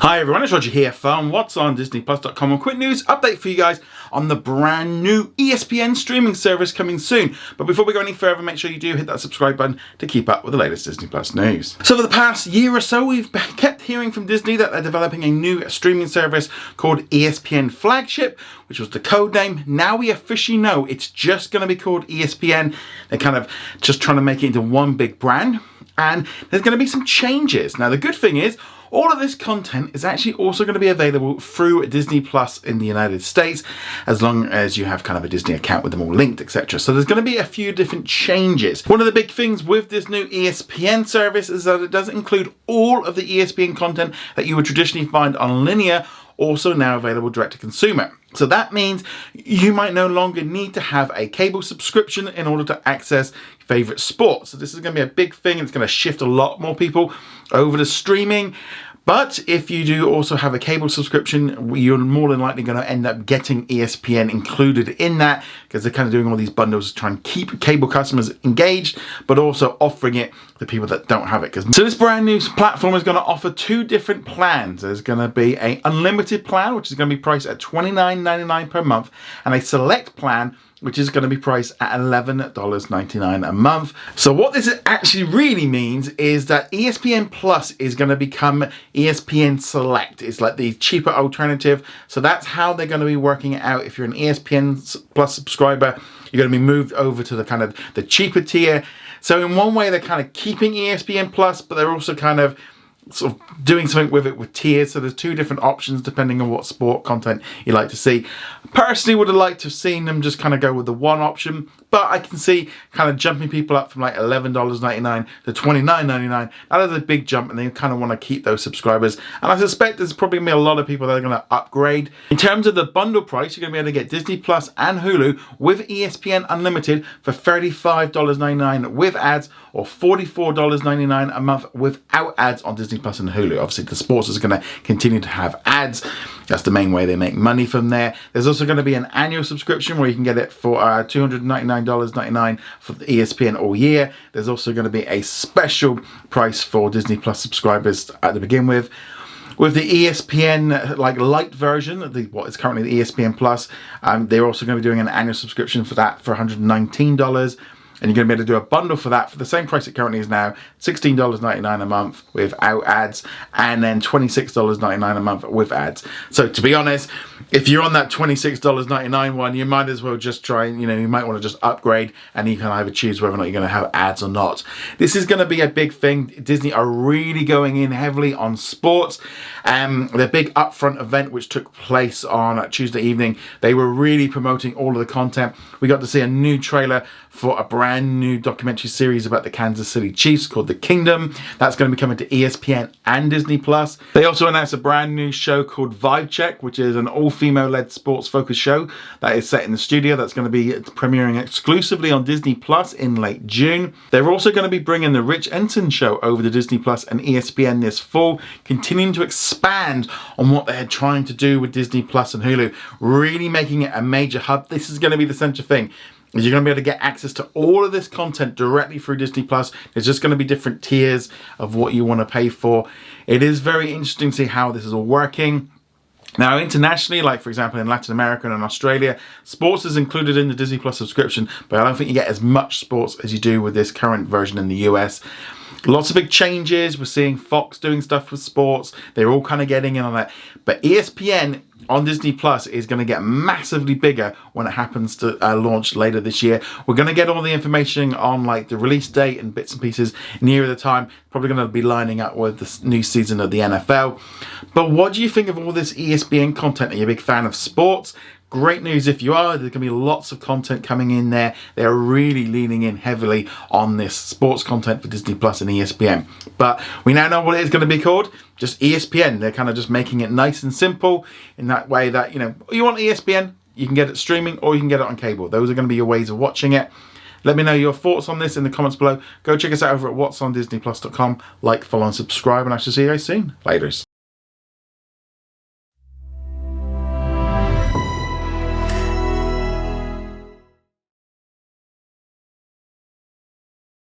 Hi everyone, it's Roger here from What's on DisneyPlus.com. A quick news update for you guys on the brand new ESPN streaming service coming soon. But before we go any further, make sure you do hit that subscribe button to keep up with the latest Disney Plus news. So for the past year or so, we've kept hearing from Disney that they're developing a new streaming service called ESPN Flagship, which was the code name. Now we officially know it's just going to be called ESPN. They're kind of just trying to make it into one big brand. And there's going to be some changes. Now the good thing is, all of this content is actually also going to be available through Disney Plus in the United States, as long as you have kind of a Disney account with them all linked, etc. So there's going to be a few different changes. One of the big things with this new ESPN service is that it does include all of the ESPN content that you would traditionally find on linear, also now available direct to consumer. So that means you might no longer need to have a cable subscription in order to access your favorite sports. So this is going to be a big thing. It's going to shift a lot more people over to streaming. But if you do also have a cable subscription, you're more than likely going to end up getting ESPN included in that, because they're kind of doing all these bundles to try and keep cable customers engaged, but also offering it to people that don't have it. So this brand new platform is going to offer two different plans. There's going to be an unlimited plan, which is going to be priced at $29.99 per month, and a select plan, which is going to be priced at $11.99 a month. So what this actually really means is that ESPN Plus is going to become ESPN Select. It's like the cheaper alternative. So that's how they're going to be working it out. If you're an ESPN Plus subscriber, you're going to be moved over to the kind of the cheaper tier. So in one way, they're kind of keeping ESPN Plus, but they're also kind of sort of doing something with it with tiers. So there's two different options depending on what sport content you like to see. Personally would have liked to have seen them just kind of go with the one option, but I can see kind of jumping people up from like $11.99 to $29.99. That is a big jump, and they kind of want to keep those subscribers. And I suspect there's probably going to be a lot of people that are going to upgrade. In terms of the bundle price, you're going to be able to get Disney Plus and Hulu with ESPN Unlimited for $35.99 with ads, or $44.99 a month without ads on Disney Plus and Hulu. Obviously, the sports is going to continue to have ads. That's the main way they make money from there. There's also going to be an annual subscription where you can get it for $299.99 for the ESPN all year. There's also going to be a special price for Disney Plus subscribers at the begin with. With the ESPN like light version, what is currently the ESPN Plus, they're also going to be doing an annual subscription for that for $119. And you're going to be able to do a bundle for that for the same price it currently is now, $16.99 a month without ads, and then $26.99 a month with ads. So to be honest, if you're on that $26.99 one, you might as well just try, you might want to just upgrade, and you can either choose whether or not you're going to have ads or not. This is going to be a big thing. Disney are really going in heavily on sports. The big upfront event which took place on Tuesday evening, they were really promoting all of the content. We got to see a new trailer for a brand new documentary series about the Kansas City Chiefs called The Kingdom. That's going to be coming to ESPN and Disney Plus. They also announced a brand new show called Vibe Check, which is an all-female led sports focused show that is set in the studio. That's going to be premiering exclusively on Disney Plus in late June. They're also going to be bringing the Rich Ensign show over to Disney Plus and ESPN this fall, continuing to expand on what they're trying to do with Disney Plus and Hulu, really making it a major hub. This is going to be the central thing. Is you're going to be able to get access to all of this content directly through Disney Plus. There's just going to be different tiers of what you want to pay for. It is very interesting to see how this is all working. Now, internationally, like for example in Latin America and Australia, sports is included in the Disney Plus subscription, but I don't think you get as much sports as you do with this current version in the US. Lots of big changes. We're seeing Fox doing stuff with sports. They're all kind of getting in on that. But ESPN on Disney Plus is going to get massively bigger when it happens to launch later this year. We're going to get all the information on like the release date and bits and pieces nearer the time. Probably going to be lining up with the new season of the NFL. But what do you think of all this ESPN content? Are you a big fan of sports? Great news if you are. There's going to be lots of content coming in there. They're really leaning in heavily on this sports content for Disney Plus and ESPN. But we now know what it is going to be called. Just ESPN. They're kind of just making it nice and simple in that way that, you want ESPN, you can get it streaming or you can get it on cable. Those are going to be your ways of watching it. Let me know your thoughts on this in the comments below. Go check us out over at whatsondisneyplus.com. Like, follow and subscribe, and I shall see you guys soon. Laters.